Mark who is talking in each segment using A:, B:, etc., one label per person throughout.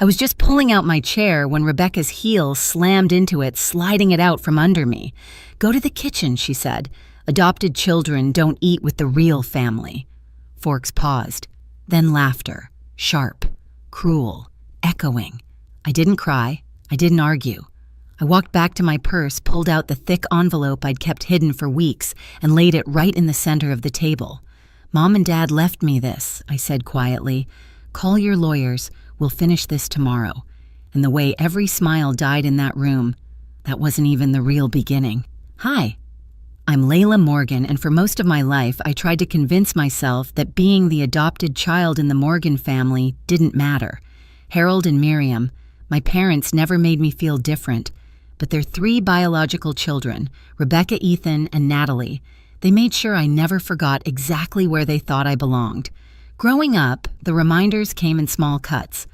A: I was just pulling out my chair when Rebecca's heel slammed into it, sliding it out from under me. "Go to the kitchen," she said. "Adopted children don't eat with the real family." Forks paused. Then laughter. Sharp. Cruel. Echoing. I didn't cry. I didn't argue. I walked back to my purse, pulled out the thick envelope I'd kept hidden for weeks, and laid it right in the center of the table. "Mom and Dad left me this," I said quietly. "Call your lawyers. We'll finish this tomorrow." And the way every smile died in that room, that wasn't even the real beginning. Hi, I'm Layla Morgan, and for most of my life, I tried to convince myself that being the adopted child in the Morgan family didn't matter. Harold and Miriam, my parents, never made me feel different, but their 3 biological children, Rebecca, Ethan, and Natalie, they made sure I never forgot exactly where they thought I belonged. Growing up, the reminders came in small cuts.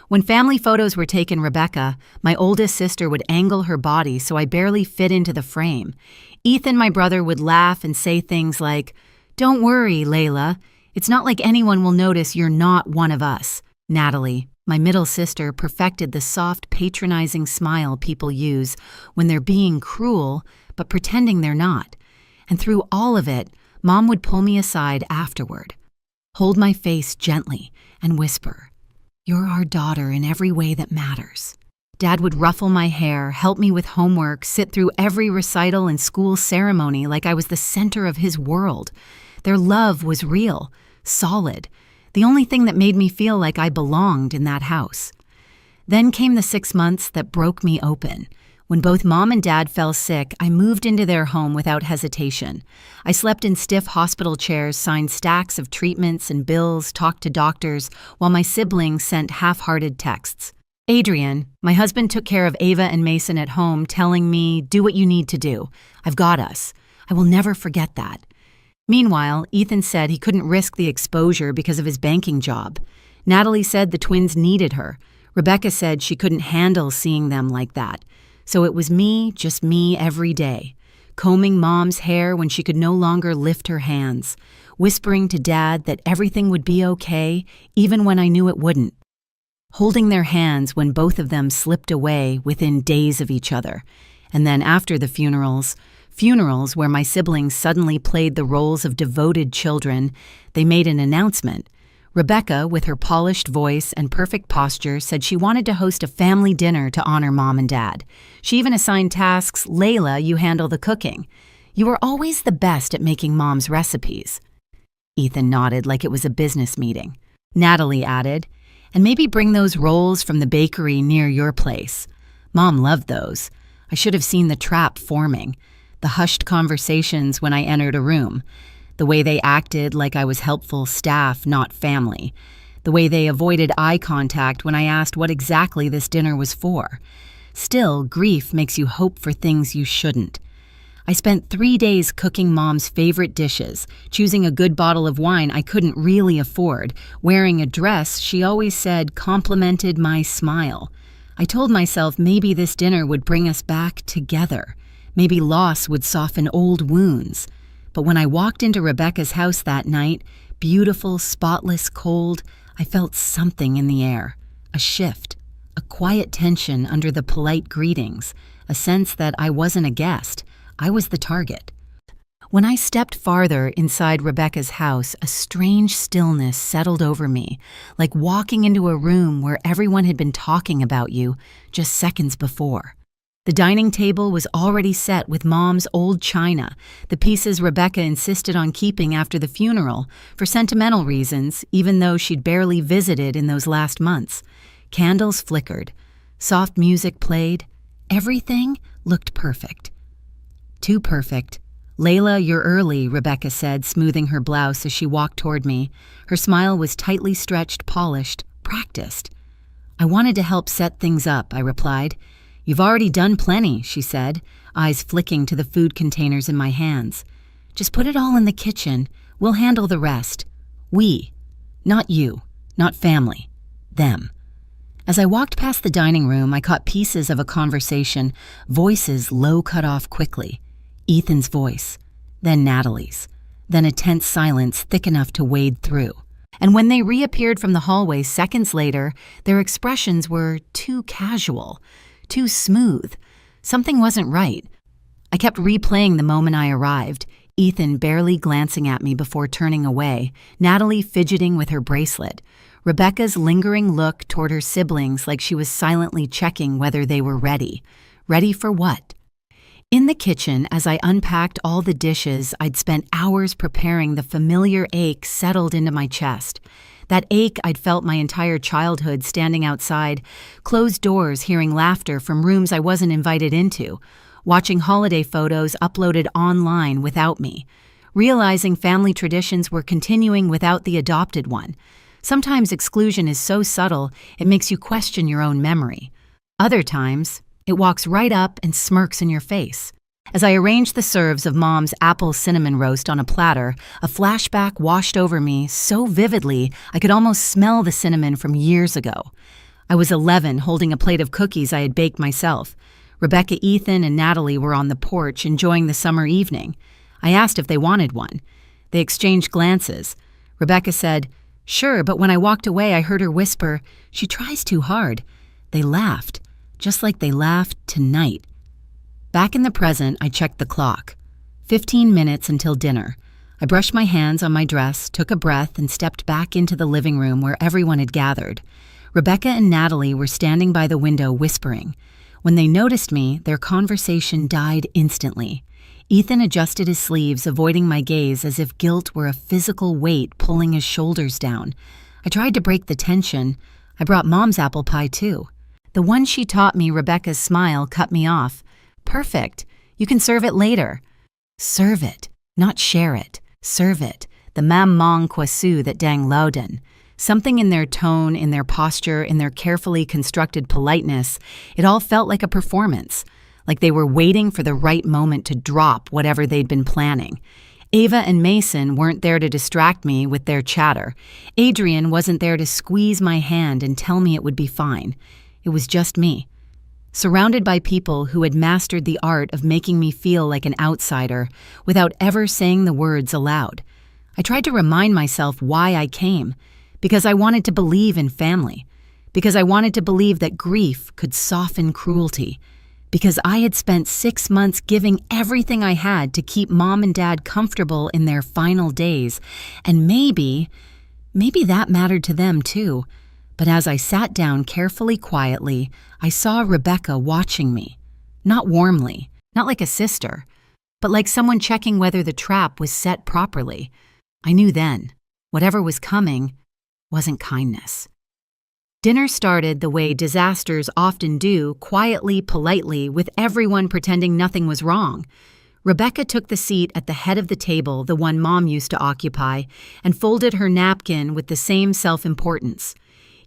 A: When family photos were taken, Rebecca, my oldest sister, would angle her body so I barely fit into the frame. Ethan, my brother, would laugh and say things like, "Don't worry, Layla. It's not like anyone will notice you're not one of us." Natalie, my middle sister, perfected the soft, patronizing smile people use when they're being cruel but pretending they're not. And through all of it, Mom would pull me aside afterward, hold my face gently, and whisper, "You're our daughter in every way that matters." Dad would ruffle my hair, help me with homework, sit through every recital and school ceremony like I was the center of his world. Their love was real, solid, the only thing that made me feel like I belonged in that house. Then came the 6 months that broke me open. When both Mom and Dad fell sick, I moved into their home without hesitation. I slept in stiff hospital chairs, signed stacks of treatments and bills, talked to doctors, while my siblings sent half-hearted texts. Adrian, my husband, took care of Ava and Mason at home, telling me, "Do what you need to do. I've got us." I will never forget that. Meanwhile, Ethan said he couldn't risk the exposure because of his banking job. Natalie said the twins needed her. Rebecca said she couldn't handle seeing them like that. So it was me, just me every day, combing Mom's hair when she could no longer lift her hands, whispering to Dad that everything would be okay, even when I knew it wouldn't, holding their hands when both of them slipped away within days of each other. And then after the funerals where my siblings suddenly played the roles of devoted children, they made an announcement. Rebecca, with her polished voice and perfect posture, said she wanted to host a family dinner to honor Mom and Dad. She even assigned tasks. "Layla, you handle the cooking. You were always the best at making Mom's recipes." Ethan nodded like it was a business meeting. Natalie added, "And maybe bring those rolls from the bakery near your place. Mom loved those. I should have seen the trap forming. The hushed conversations when I entered a room. The way they acted like I was helpful staff, not family. The way they avoided eye contact when I asked what exactly this dinner was for. Still, grief makes you hope for things you shouldn't. I spent 3 days cooking Mom's favorite dishes, choosing a good bottle of wine I couldn't really afford, wearing a dress she always said complimented my smile. I told myself maybe this dinner would bring us back together. Maybe loss would soften old wounds. But when I walked into Rebecca's house that night, beautiful, spotless, cold, I felt something in the air. A shift, a quiet tension under the polite greetings, a sense that I wasn't a guest, I was the target. When I stepped farther inside Rebecca's house, a strange stillness settled over me, like walking into a room where everyone had been talking about you just seconds before. The dining table was already set with Mom's old china, the pieces Rebecca insisted on keeping after the funeral, for sentimental reasons, even though she'd barely visited in those last months. Candles flickered. Soft music played. Everything looked perfect. Too perfect. "Layla, you're early," Rebecca said, smoothing her blouse as she walked toward me. Her smile was tightly stretched, polished, practiced. "I wanted to help set things up," I replied. "You've already done plenty," she said, eyes flicking to the food containers in my hands. "Just put it all in the kitchen. We'll handle the rest. We. Not you. Not family. Them." As I walked past the dining room, I caught pieces of a conversation, voices low cut off quickly. Ethan's voice, then Natalie's, then a tense silence thick enough to wade through. And when they reappeared from the hallway seconds later, their expressions were too casual, too smooth. Something wasn't right. I kept replaying the moment I arrived, Ethan barely glancing at me before turning away, Natalie fidgeting with her bracelet, Rebecca's lingering look toward her siblings like she was silently checking whether they were ready. Ready for what? In the kitchen, as I unpacked all the dishes I'd spent hours preparing, the familiar ache settled into my chest. That ache I'd felt my entire childhood standing outside, closed doors hearing laughter from rooms I wasn't invited into, watching holiday photos uploaded online without me, realizing family traditions were continuing without the adopted one. Sometimes exclusion is so subtle it makes you question your own memory. Other times, it walks right up and smirks in your face. As I arranged the serves of Mom's apple cinnamon roast on a platter, a flashback washed over me so vividly I could almost smell the cinnamon from years ago. I was 11, holding a plate of cookies I had baked myself. Rebecca, Ethan, and Natalie were on the porch enjoying the summer evening. I asked if they wanted one. They exchanged glances. Rebecca said, "Sure," but when I walked away, I heard her whisper, "She tries too hard." They laughed, just like they laughed tonight. Back in the present, I checked the clock. 15 minutes until dinner. I brushed my hands on my dress, took a breath, and stepped back into the living room where everyone had gathered. Rebecca and Natalie were standing by the window whispering. When they noticed me, their conversation died instantly. Ethan adjusted his sleeves, avoiding my gaze as if guilt were a physical weight pulling his shoulders down. I tried to break the tension. I brought Mom's apple pie too. The one she taught me, Rebecca's smile, cut me off. "Perfect. You can serve it later." Serve it, not share it. Serve it. The mam mong kwasu that dang lauden. Something in their tone, in their posture, in their carefully constructed politeness, it all felt like a performance, like they were waiting for the right moment to drop whatever they'd been planning. Ava and Mason weren't there to distract me with their chatter. Adrian wasn't there to squeeze my hand and tell me it would be fine. It was just me, surrounded by people who had mastered the art of making me feel like an outsider without ever saying the words aloud. I tried to remind myself why I came. Because I wanted to believe in family. Because I wanted to believe that grief could soften cruelty. Because I had spent 6 months giving everything I had to keep Mom and Dad comfortable in their final days. And maybe that mattered to them too. But as I sat down carefully, quietly, I saw Rebecca watching me. Not warmly, not like a sister, but like someone checking whether the trap was set properly. I knew then, whatever was coming wasn't kindness. Dinner started the way disasters often do, quietly, politely, with everyone pretending nothing was wrong. Rebecca took the seat at the head of the table, the one Mom used to occupy, and folded her napkin with the same self-importance.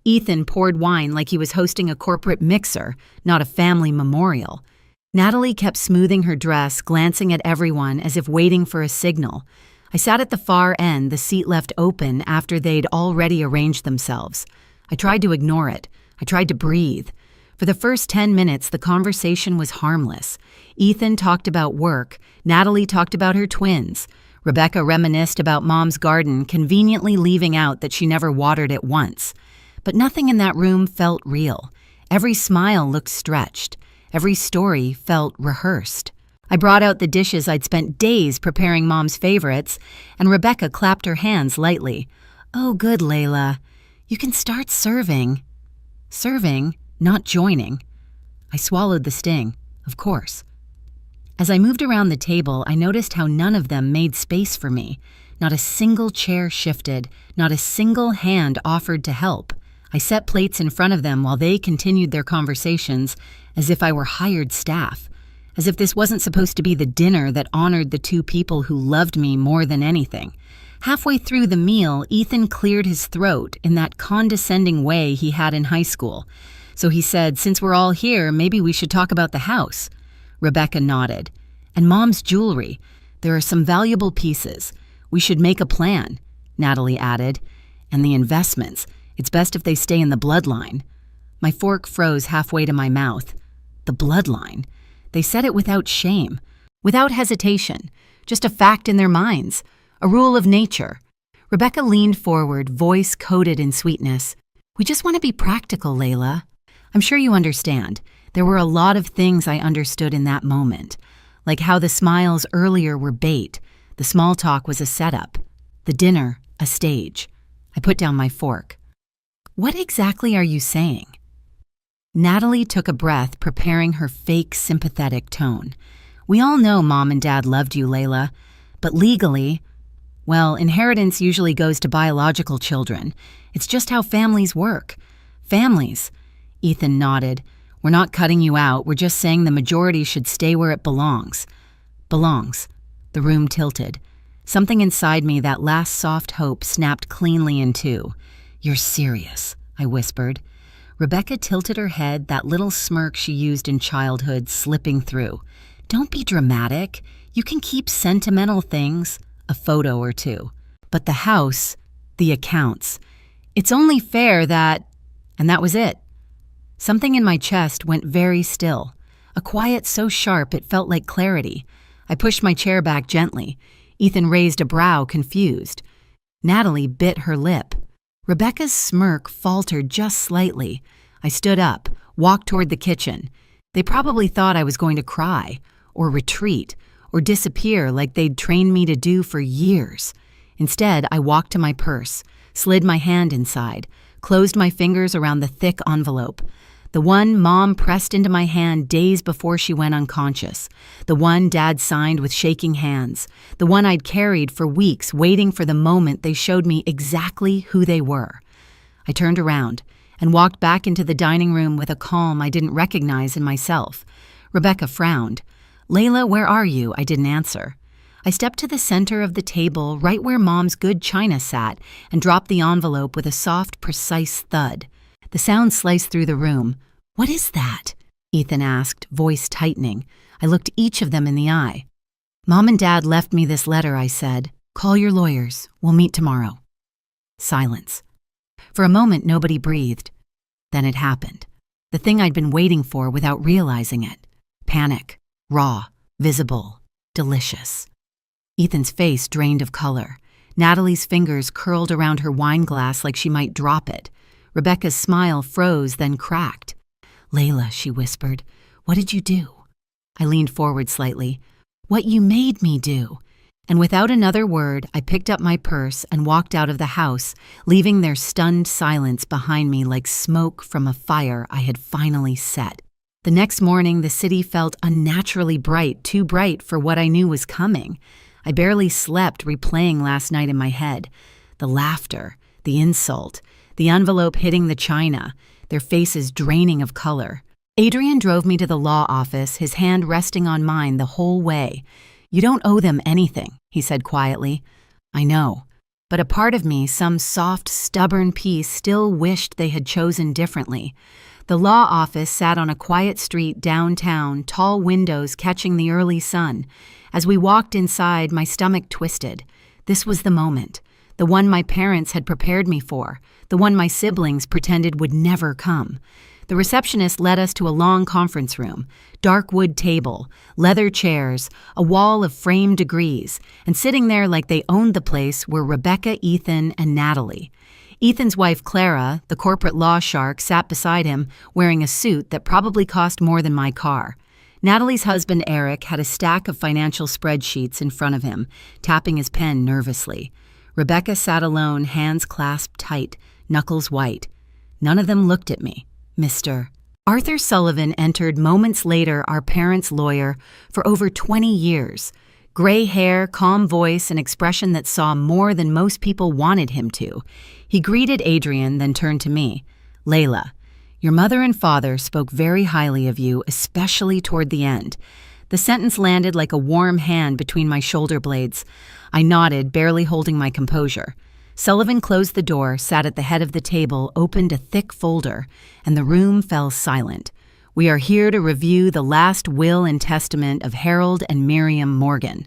A: Ethan poured wine like he was hosting a corporate mixer, not a family memorial. Natalie kept smoothing her dress, glancing at everyone as if waiting for a signal. I sat at the far end, the seat left open after they'd already arranged themselves. I tried to ignore it. I tried to breathe. For the first 10 minutes, the conversation was harmless. Ethan talked about work. Natalie talked about her twins. Rebecca reminisced about Mom's garden, conveniently leaving out that she never watered it once. But nothing in that room felt real. Every smile looked stretched. Every story felt rehearsed. I brought out the dishes I'd spent days preparing Mom's favorites, and Rebecca clapped her hands lightly. "Oh, good, Layla. You can start serving." Serving, not joining. I swallowed the sting, of course. As I moved around the table, I noticed how none of them made space for me. Not a single chair shifted, not a single hand offered to help. I set plates in front of them while they continued their conversations as if I were hired staff. As if this wasn't supposed to be the dinner that honored the two people who loved me more than anything. Halfway through the meal, Ethan cleared his throat in that condescending way he had in high school. So he said, "Since we're all here, maybe we should talk about the house." Rebecca nodded. "And Mom's jewelry. There are some valuable pieces. We should make a plan," Natalie added. "And the investments. It's best if they stay in the bloodline." My fork froze halfway to my mouth. The bloodline. They said it without shame, without hesitation, just a fact in their minds, a rule of nature. Rebecca leaned forward, voice coated in sweetness. We just want to be practical, Layla. I'm sure you understand. There were a lot of things I understood in that moment, like how the smiles earlier were bait, the small talk was a setup, the dinner a stage. I put down my fork. What exactly are you saying? Natalie took a breath, preparing her fake sympathetic tone. We all know Mom and Dad loved you, Layla, but legally, well, inheritance usually goes to biological children. It's just how families work. Families. Ethan nodded. We're not cutting you out, we're just saying the majority should stay where it belongs. Belongs. The room tilted. Something inside me, that last soft hope, snapped cleanly in two. You're serious, I whispered. Rebecca tilted her head, that little smirk she used in childhood slipping through. Don't be dramatic. You can keep sentimental things, a photo or two. But the house, the accounts. It's only fair that... And that was it. Something in my chest went very still. A quiet so sharp it felt like clarity. I pushed my chair back gently. Ethan raised a brow, confused. Natalie bit her lip. Rebecca's smirk faltered just slightly. I stood up, walked toward the kitchen. They probably thought I was going to cry, or retreat, or disappear like they'd trained me to do for years. Instead, I walked to my purse, slid my hand inside, closed my fingers around the thick envelope. The one Mom pressed into my hand days before she went unconscious. The one Dad signed with shaking hands. The one I'd carried for weeks, waiting for the moment they showed me exactly who they were. I turned around and walked back into the dining room with a calm I didn't recognize in myself. Rebecca frowned. Layla, where are you? I didn't answer. I stepped to the center of the table, right where Mom's good china sat, and dropped the envelope with a soft, precise thud. The sound sliced through the room. What is that? Ethan asked, voice tightening. I looked each of them in the eye. Mom and Dad left me this letter, I said. Call your lawyers. We'll meet tomorrow. Silence. For a moment, nobody breathed. Then it happened. The thing I'd been waiting for without realizing it. Panic. Raw. Visible. Delicious. Ethan's face drained of color. Natalie's fingers curled around her wine glass like she might drop it. Rebecca's smile froze, then cracked. Layla, she whispered, what did you do? I leaned forward slightly. What you made me do. And without another word, I picked up my purse and walked out of the house, leaving their stunned silence behind me like smoke from a fire I had finally set. The next morning, the city felt unnaturally bright, too bright for what I knew was coming. I barely slept, replaying last night in my head. The laughter, the insult, the envelope hitting the china, their faces draining of color. Adrian drove me to the law office, his hand resting on mine the whole way. You don't owe them anything, he said quietly. I know, but a part of me, some soft, stubborn piece, still wished they had chosen differently. The law office sat on a quiet street downtown, tall windows catching the early sun. As we walked inside, my stomach twisted. This was the moment. The one my parents had prepared me for, the one my siblings pretended would never come. The receptionist led us to a long conference room, dark wood table, leather chairs, a wall of framed degrees, and sitting there like they owned the place were Rebecca, Ethan, and Natalie. Ethan's wife, Clara, the corporate law shark, sat beside him, wearing a suit that probably cost more than my car. Natalie's husband, Eric, had a stack of financial spreadsheets in front of him, tapping his pen nervously. Rebecca sat alone, hands clasped tight, knuckles white. None of them looked at me. Mr. Arthur Sullivan entered moments later, our parents' lawyer, for over 20 years. Gray hair, calm voice, an expression that saw more than most people wanted him to. He greeted Adrian, then turned to me. Layla, your mother and father spoke very highly of you, especially toward the end. The sentence landed like a warm hand between my shoulder blades. I nodded, barely holding my composure. Sullivan closed the door, sat at the head of the table, opened a thick folder, and the room fell silent. We are here to review the last will and testament of Harold and Miriam Morgan.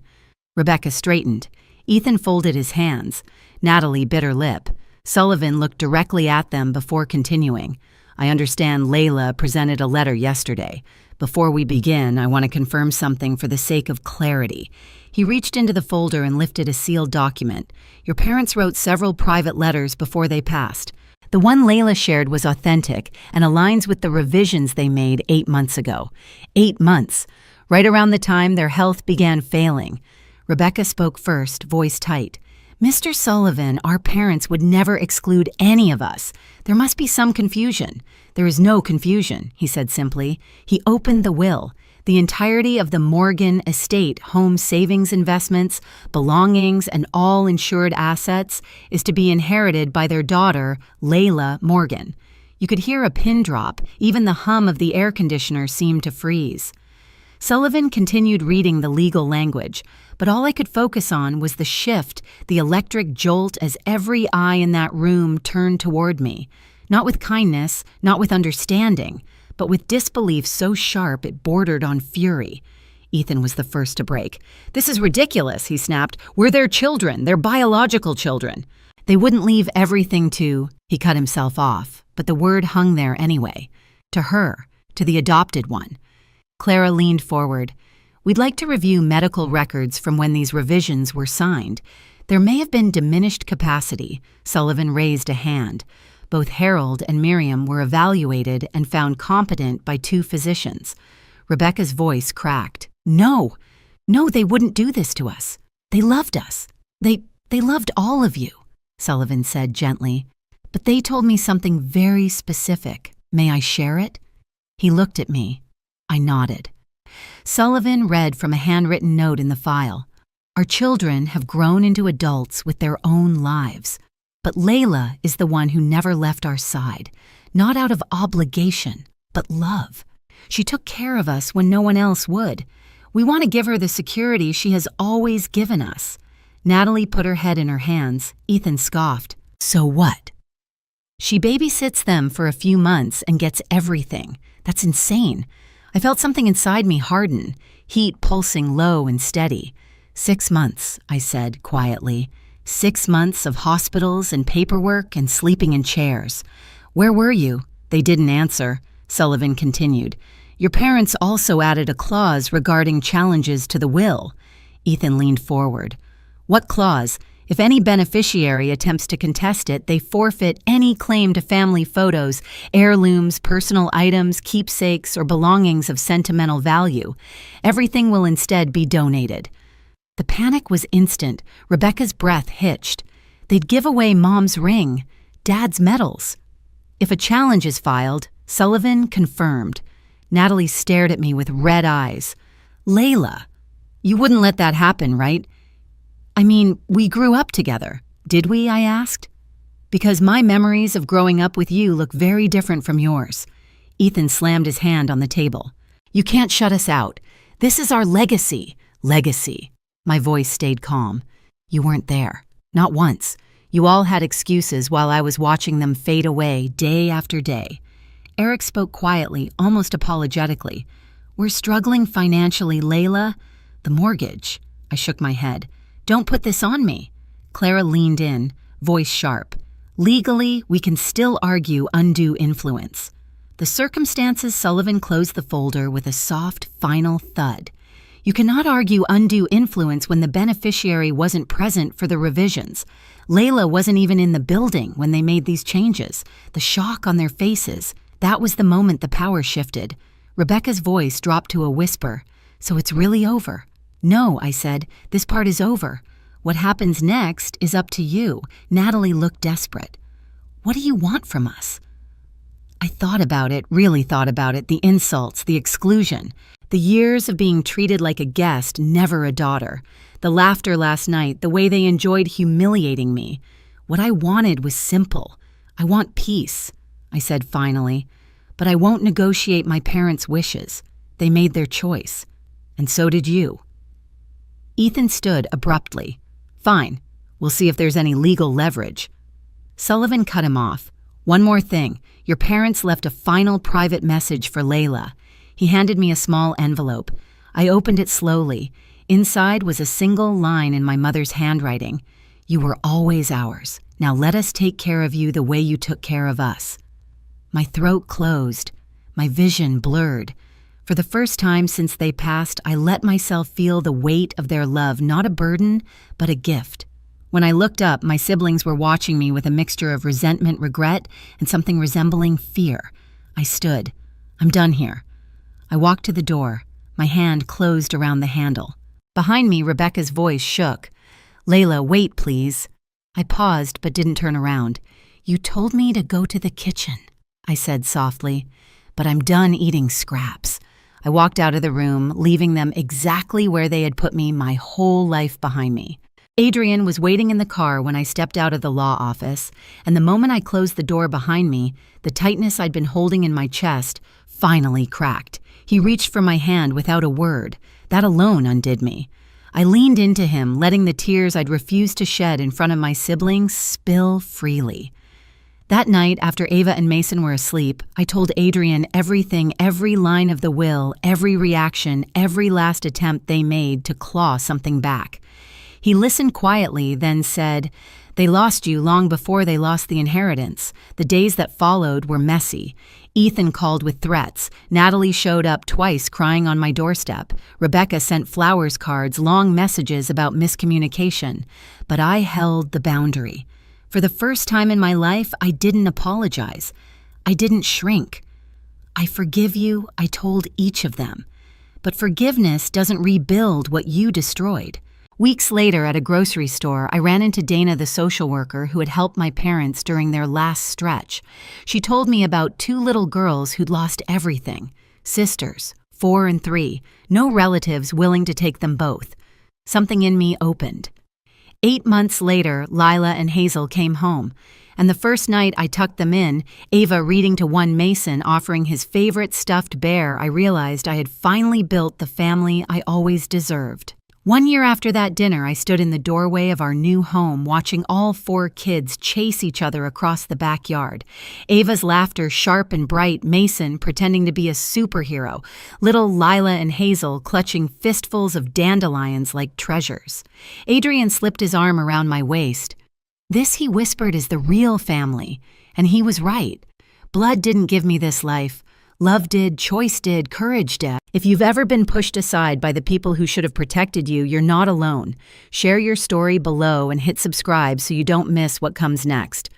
A: Rebecca straightened. Ethan folded his hands. Natalie bit her lip. Sullivan looked directly at them before continuing. I understand Layla presented a letter yesterday. Before we begin, I want to confirm something for the sake of clarity. He reached into the folder and lifted a sealed document. Your parents wrote several private letters before they passed. The one Layla shared was authentic and aligns with the revisions they made 8 months ago. 8 months, right around the time their health began failing. Rebecca spoke first, voice tight. Mr. Sullivan, our parents would never exclude any of us. There must be some confusion. There is no confusion, he said simply. He opened the will. The entirety of the Morgan estate, home savings investments, belongings, and all insured assets is to be inherited by their daughter, Layla Morgan. You could hear a pin drop. Even the hum of the air conditioner seemed to freeze. Sullivan continued reading the legal language, but all I could focus on was the shift, the electric jolt as every eye in that room turned toward me. Not with kindness, not with understanding, but with disbelief so sharp it bordered on fury. Ethan was the first to break. "This is ridiculous," he snapped. "We're their children, their biological children." They wouldn't leave everything to... He cut himself off, but the word hung there anyway. To her, to the adopted one. Clara leaned forward. "We'd like to review medical records from when these revisions were signed. There may have been diminished capacity." Sullivan raised a hand. Both Harold and Miriam were evaluated and found competent by 2 physicians. Rebecca's voice cracked. No, they wouldn't do this to us. They loved us. They loved all of you," Sullivan said gently. "But they told me something very specific. May I share it?" He looked at me. I nodded. Sullivan read from a handwritten note in the file. "Our children have grown into adults with their own lives. But Layla is the one who never left our side, not out of obligation, but love. She took care of us when no one else would. We want to give her the security she has always given us." Natalie put her head in her hands. Ethan scoffed. "So what?" "She babysits them for a few months and gets everything. That's insane." I felt something inside me harden, heat pulsing low and steady. 6 months, I said quietly. 6 months of hospitals and paperwork and sleeping in chairs. "Where were you?" They didn't answer. Sullivan continued. "Your parents also added a clause regarding challenges to the will." Ethan leaned forward. "What clause? If any beneficiary attempts to contest it, they forfeit any claim to family photos, heirlooms, personal items, keepsakes, or belongings of sentimental value. Everything will instead be donated." The panic was instant. Rebecca's breath hitched. They'd give away Mom's ring, Dad's medals. "If a challenge is filed," Sullivan confirmed. Natalie stared at me with red eyes. "Layla, you wouldn't let that happen, right?" "I mean, we grew up together. Did we?" I asked. "Because my memories of growing up with you look very different from yours." Ethan slammed his hand on the table. "You can't shut us out. This is our legacy." "Legacy." My voice stayed calm. "You weren't there. Not once. You all had excuses while I was watching them fade away day after day." Eric spoke quietly, almost apologetically. "We're struggling financially, Layla." "The mortgage." I shook my head. "Don't put this on me." Clara leaned in, voice sharp. "Legally, we can still argue undue influence." The circumstances. Sullivan closed the folder with a soft, final thud. "You cannot argue undue influence when the beneficiary wasn't present for the revisions. Layla wasn't even in the building when they made these changes. The shock on their faces, that was the moment the power shifted." Rebecca's voice dropped to a whisper. "So it's really over?" "No," I said. "This part is over. What happens next is up to you." Natalie looked desperate. "What do you want from us?" I thought about it, really thought about it, the insults, the exclusion. The years of being treated like a guest, never a daughter. The laughter last night, the way they enjoyed humiliating me. What I wanted was simple. "I want peace," I said finally. "But I won't negotiate my parents' wishes. They made their choice. And so did you." Ethan stood abruptly. "Fine. We'll see if there's any legal leverage." Sullivan cut him off. "One more thing. Your parents left a final private message for Layla." He handed me a small envelope. I opened it slowly. Inside was a single line in my mother's handwriting. "You were always ours. Now let us take care of you the way you took care of us." My throat closed, my vision blurred. For the first time since they passed, I let myself feel the weight of their love, not a burden, but a gift. When I looked up, my siblings were watching me with a mixture of resentment, regret, and something resembling fear. I stood. I'm done here. I walked to the door. My hand closed around the handle. Behind me, Rebecca's voice shook. "Layla, wait, please." I paused but didn't turn around. "You told me to go to the kitchen," I said softly, "but I'm done eating scraps." I walked out of the room, leaving them exactly where they had put me, my whole life behind me. Adrian was waiting in the car when I stepped out of the law office, and the moment I closed the door behind me, the tightness I'd been holding in my chest finally cracked. He reached for my hand without a word. That alone undid me. I leaned into him, letting the tears I'd refused to shed in front of my siblings spill freely. That night, after Ava and Mason were asleep, I told Adrian everything, every line of the will, every reaction, every last attempt they made to claw something back. He listened quietly, then said, "They lost you long before they lost the inheritance. The days that followed were messy. Ethan called with threats. Natalie showed up twice crying on my doorstep. Rebecca sent flowers cards, long messages about miscommunication. But I held the boundary. For the first time in my life, I didn't apologize. I didn't shrink. I forgive you, I told each of them. But forgiveness doesn't rebuild what you destroyed." Weeks later, at a grocery store, I ran into Dana, the social worker who had helped my parents during their last stretch. She told me about 2 little girls who'd lost everything. Sisters, 4 and 3, no relatives willing to take them both. Something in me opened. 8 months later, Lila and Hazel came home, and the first night I tucked them in, Ava reading to one Mason offering his favorite stuffed bear, I realized I had finally built the family I always deserved. 1 year after that dinner, I stood in the doorway of our new home, watching all 4 kids chase each other across the backyard. Ava's laughter sharp and bright, Mason pretending to be a superhero, little Lila and Hazel clutching fistfuls of dandelions like treasures. Adrian slipped his arm around my waist. "This," he whispered, "is the real family." And he was right. Blood didn't give me this life. Love did, choice did, courage did. If you've ever been pushed aside by the people who should have protected you, you're not alone. Share your story below and hit subscribe so you don't miss what comes next.